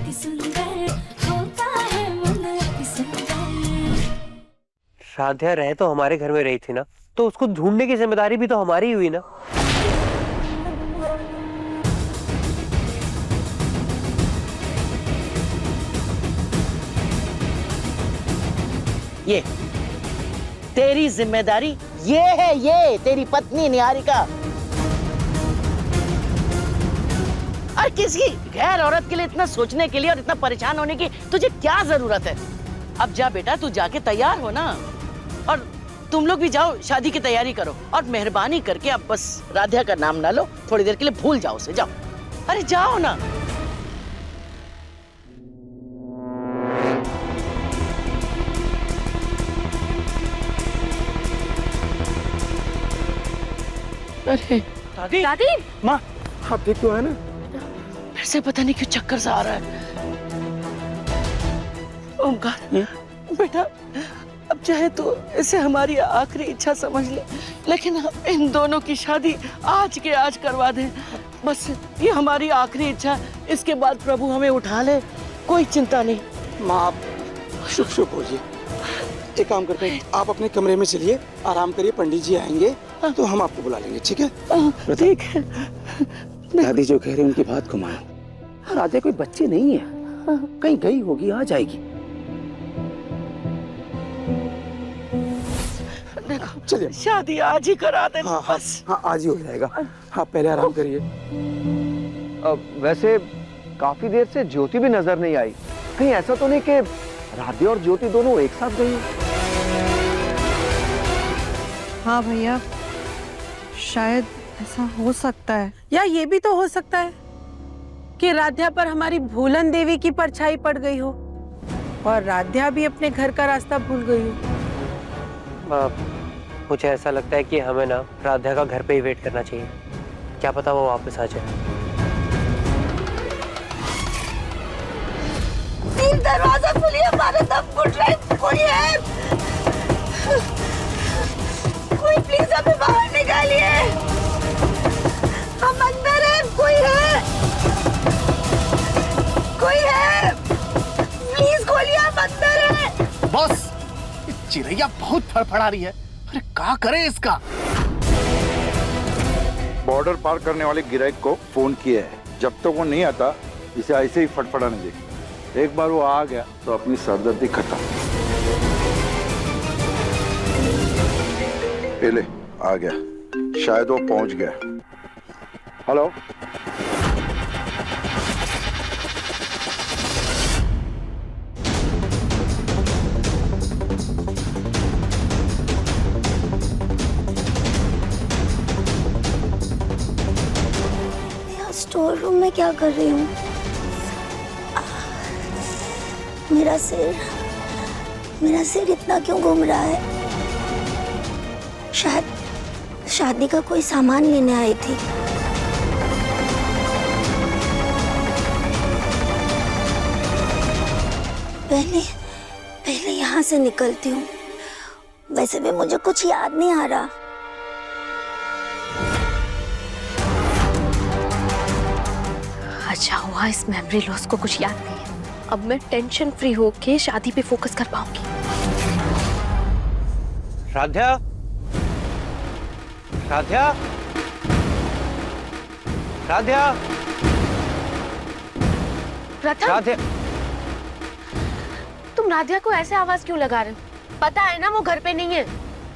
अति सुंदर होता है मन अति सुंदर। राध्या रह तो हमारे घर में रही थी ना, तो उसको ढूंढने की जिम्मेदारी भी तो हमारी ही हुई ना। ये तेरी जिम्मेदारी, ये है, ये तेरी पत्नी निहारिका। और किसी गैर औरत के लिए इतना सोचने के लिए और इतना परेशान होने की तुझे क्या जरूरत है? अब जा बेटा, तू जाके तैयार हो ना, और तुम लोग भी जाओ, शादी की तैयारी करो। और मेहरबानी करके अब बस राधिया का नाम ना लो, थोड़ी देर के लिए भूल जाओ उसे, जाओ। अरे जाओ ना। अरे दादी माँ, आप देख तो है ना? फिर से पता नहीं क्यों चक्कर सा आ रहा है। ओमकार बेटा, अब चाहे तो इसे हमारी आखिरी इच्छा समझ ले, लेकिन इन दोनों की शादी आज के आज करवा दें। बस ये हमारी आखिरी इच्छा, इसके बाद प्रभु हमें उठा ले, कोई चिंता नहीं। माँ, आप शुभ होइए। एक काम करते हैं, आप अपने कमरे में चलिए, आराम करिए, पंडित जी आएंगे तो हम आपको बुला लेंगे, ठीक है? ठीक है। दादी जो कह रही है उनकी बात को मानो। राधे कोई बच्ची नहीं है, कहीं गई होगी, आ जाएगी। देखो, चलिए, शादी आज ही करा देना। हाँ हाँ बस। हाँ, आज ही हो जाएगा। हाँ, पहले आराम करिए। वैसे काफी देर से ज्योति भी नजर नहीं आई। कहीं ऐसा तो नहीं कि राधे और ज्योति दोनों एक साथ गई? हाँ भैया, शायद ऐसा हो सकता है, या ये भी तो हो सकता है कि राध्या पर हमारी भूलन देवी की परछाई पड़ गई हो और राध्या भी अपने घर का रास्ता भूल गई हो। मुझे ऐसा लगता है कि हमें ना राध्या का घर पे ही वेट करना चाहिए, क्या पता वो वापस आ जाए। दरवाजा खोलिए, हमारे दम घुट रहे हैं। कोई है? कोई प्लीज हमें बाहर निकालिए, हम अंदर हैं। कोई है? कोई है? प्लीज खोलिए, हम अंदर हैं। बॉस, ये चिड़ैया बहुत फड़फड़ा रही है। अरे क्या करे इसका? बॉर्डर पार करने वाले गिराक को फोन किया है, जब तक वो नहीं आता इसे ऐसे ही फटफड़ाने दे। एक बार वो आ गया तो अपनी सरदर्दी खत्म। ले, आ गया, शायद वो पहुंच गया। हेलो, स्टोर रूम में क्या कर रही हूँ? मेरा सिर इतना क्यों घूम रहा है? शायद शादी का कोई सामान लेने आई थी। पहले यहाँ से निकलती हूँ। वैसे भी मुझे कुछ याद नहीं आ रहा। अच्छा हुआ इस मेमोरी लॉस को कुछ याद नहीं है। अब मैं टेंशन फ्री होके शादी पे फोकस कर पाऊंगी। राध्या, राध्या, राध्या, प्रथम, राध्या। तुम राधिया को ऐसे आवाज क्यों लगा रहे हो? पता है ना वो घर पे नहीं है।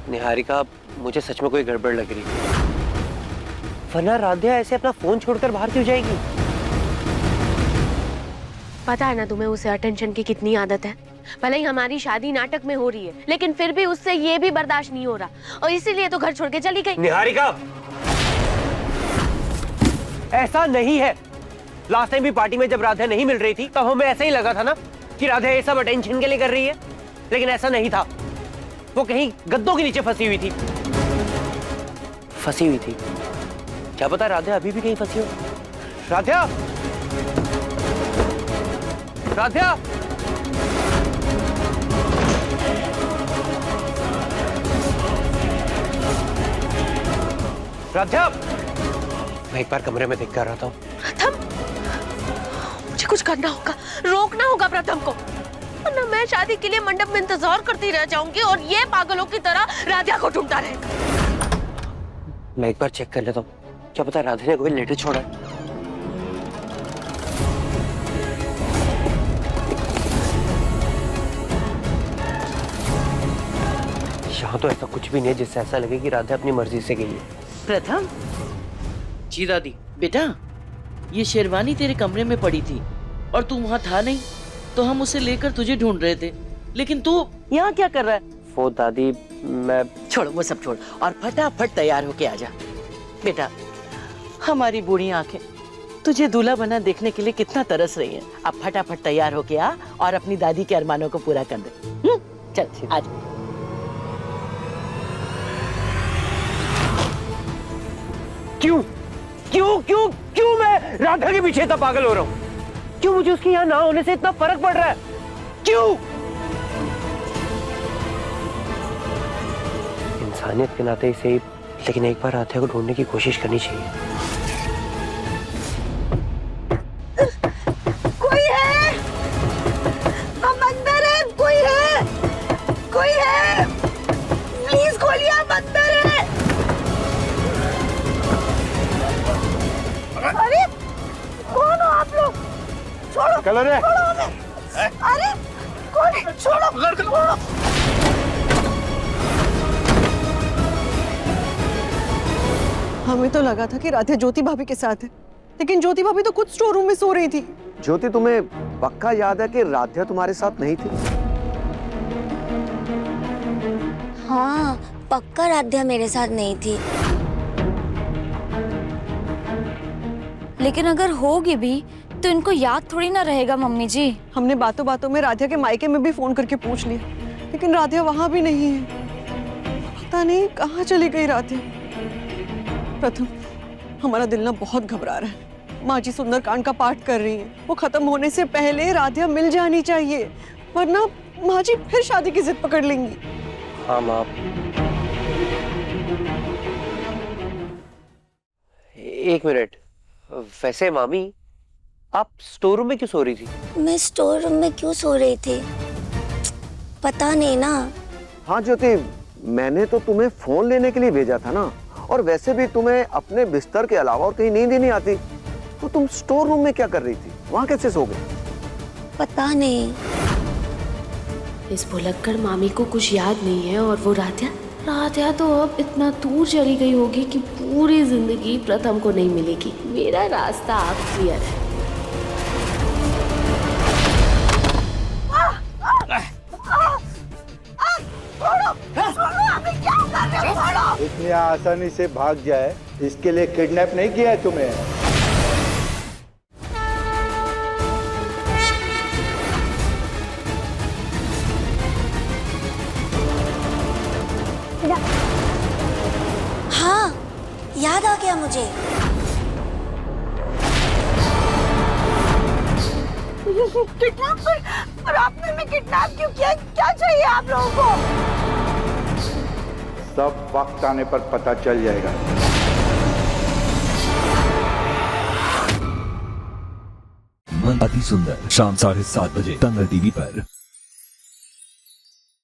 निहारिका, मुझे सच में कोई गड़बड़ लग रही है, वरना राध्या ऐसे अपना फोन छोड़कर बाहर क्यों जाएगी? पता है ना तुम्हें उसे अटेंशन की कितनी आदत है। भले ही हमारी शादी नाटक में हो रही है, लेकिन फिर भी उससे ये भी बर्दाश्त नहीं हो रहा, और इसीलिए तो घर छोड़ के चली गई। निहारिका, ऐसा नहीं है। लास्ट टाइम भी पार्टी में जब राधा नहीं मिल रही थी, तब हमें ऐसा ही लगा था ना कि राधा ये सब अटेंशन के लिए कर रही है, लेकिन ऐसा नहीं था। वो कहीं गद्दों के नीचे फंसी हुई थी। फंसी हुई थी, क्या पता राधा अभी भी कहीं फंसी हो। राधा, राधा, राधा, मैं एक बार कमरे में देख कर रहा था। प्रथम, मुझे कुछ करना होगा, रोकना होगा प्रथम को, वरना मैं शादी के लिए मंडप में इंतजार करती रह जाऊंगी और ये पागलों की तरह राधा को ढूंढता रहेगा। मैं एक बार चेक कर लेता हूँ, क्या पता राधे ने कोई लेटर छोड़ा है। यहाँ तो ऐसा कुछ भी नहीं है जिससे ऐसा लगे कि राधा अपनी मर्जी से गई है। प्रथम, जी दादी। बेटा ये शेरवानी तेरे कमरे में पड़ी थी और तू वहाँ था नहीं, तो हम उसे लेकर तुझे ढूंढ रहे थे, लेकिन तू यहाँ क्या कर रहा है? वो दादी मैं छोड़ वो सब छोड़ और फटाफट तैयार होके आ जा। बेटा हमारी बूढ़ी आंखें तुझे दूल्हा बना देखने के लिए कितना तरस रही हैं। अब फटाफट तैयार होके आ और अपनी दादी के अरमानों को पूरा कर दे। चल आ जा। क्यों क्यों क्यों क्यों मैं राधा के पीछे इतना पागल हो रहा हूँ? क्यों मुझे उसके यहाँ ना होने से इतना फर्क पड़ रहा है? क्यों? इंसानियत के नाते इसे, लेकिन एक बार राधा को ढूंढने की कोशिश करनी चाहिए। कोई है? हम अंदर हैं, कोई है? कोई है? प्लीज खोलिए, हम अंदर हैं। अरे कौन हो आप लोग? छोड़ो, कलर है। छोड़ो हमें। अरे कौन है? छोड़ो, छोड़ो। हमें तो लगा था कि राधा ज्योति भाभी के साथ है, लेकिन ज्योति भाभी तो खुद स्टोर रूम में सो रही थी। ज्योति, तुम्हें पक्का याद है कि राध्या तुम्हारे साथ नहीं थी? हाँ, पक्का राध्या मेरे साथ नहीं थी। लेकिन अगर होगी भी तो इनको याद थोड़ी ना रहेगा मम्मी जी। हमने बातों बातों में राध्या के मायके में भी फोन करके पूछ लिया, लेकिन राध्या वहां भी नहीं है। पता नहीं कहाँ चली गई राध्या। प्रथम, हमारा दिल ना बहुत घबरा रहा है। माँ जी सुंदरकांड का पाठ कर रही है, वो खत्म होने से पहले राध्या मिल जानी चाहिए, वरना माँ जी फिर शादी की जिद पकड़ लेंगी। हाँ माँ। एक मिनट, वैसे मामी आप स्टोर रूम में क्यों सो रही थी? मैं स्टोर रूम में क्यों सो रही थी पता नहीं ना। हाँ ज्योति, मैंने तो तुम्हें फोन लेने के लिए भेजा था ना, और वैसे भी तुम्हें अपने बिस्तर के अलावा और कहीं नींद ही नहीं आती, तो तुम स्टोर रूम में क्या कर रही थी? वहां कैसे सो गई? पता नहीं। इस भुलक्कड़ मामी को कुछ याद नहीं है, और वो राधा तो अब इतना दूर चली गई होगी कि पूरी जिंदगी प्रथम को नहीं मिलेगी। मेरा रास्ता आप क्लियर है। इतनी आसानी से भाग जाए, इसके लिए किडनैप नहीं किया है तुम्हें। हाँ, याद आ गया मुझे। किडनैप पर आपने मैं किडनैप क्यों किया? क्या चाहिए आप लोगों को? सब वक्त आने पर पता चल जाएगा। मन अति सुंदर, शाम 7:30 बजे, तंग टीवी पर।